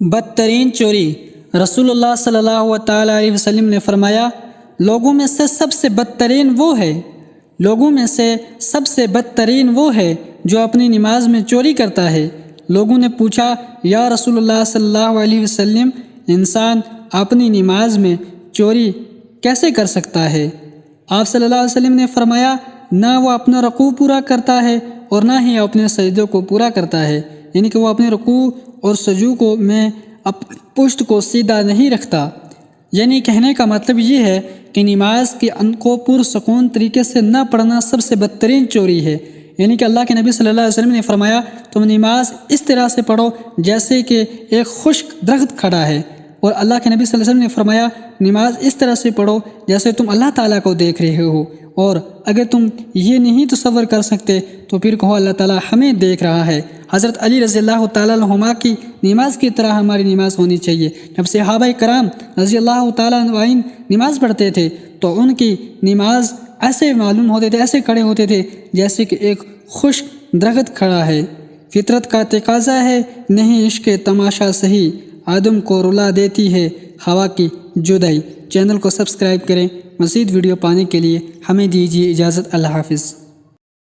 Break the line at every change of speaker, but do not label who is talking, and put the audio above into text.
بدترین چوری۔ رسول اللہ صلی اللہ تعالیٰ علیہ وسلم نے فرمایا، لوگوں میں سے سب سے بدترین وہ ہے جو اپنی نماز میں چوری کرتا ہے۔ لوگوں نے پوچھا، یا رسول اللہ صلی اللہ علیہ وسلم، انسان اپنی نماز میں چوری کیسے کر سکتا ہے؟ آپ صلی اللہ علیہ وسلم نے فرمایا، نہ وہ اپنا رکوع پورا کرتا ہے اور نہ ہی اپنے سجدوں کو پورا کرتا ہے، یعنی کہ وہ اپنے رکوع اور سجود میں پشت کو سیدھا نہیں رکھتا۔ یعنی کہنے کا مطلب یہ ہے کہ نماز کے ان کو پرسکون طریقے سے نہ پڑھنا سب سے بدترین چوری ہے۔ یعنی کہ اللہ کے نبی صلی اللہ علیہ وسلم نے فرمایا، تم نماز اس طرح سے پڑھو جیسے کہ ایک خشک درخت کھڑا ہے، اور اللہ کے نبی صلی اللہ علیہ وسلم نے فرمایا، نماز اس طرح سے پڑھو جیسے تم اللہ تعالیٰ کو دیکھ رہے ہو، اور اگر تم یہ نہیں تصور کر سکتے تو پھر کہو اللہ تعالیٰ ہمیں دیکھ رہا ہے۔ حضرت علی رضی اللہ تعالیٰ عنہما کی نماز کی طرح ہماری نماز ہونی چاہیے۔ جب صحابہ کرام رضی اللہ تعالیٰ عنہ نماز پڑھتے تھے تو ان کی نماز ایسے معلوم ہوتے تھے، ایسے کھڑے ہوتے تھے جیسے کہ ایک خشک درخت کھڑا ہے۔ فطرت کا تقاضا ہے، نہیں عشق تماشا صحیح، آدم کو رلا دیتی ہے ہوا کی جدائی۔ چینل کو سبسکرائب کریں۔ مزید ویڈیو پانے کے لیے ہمیں دیجیے اجازت۔ اللہ حافظ۔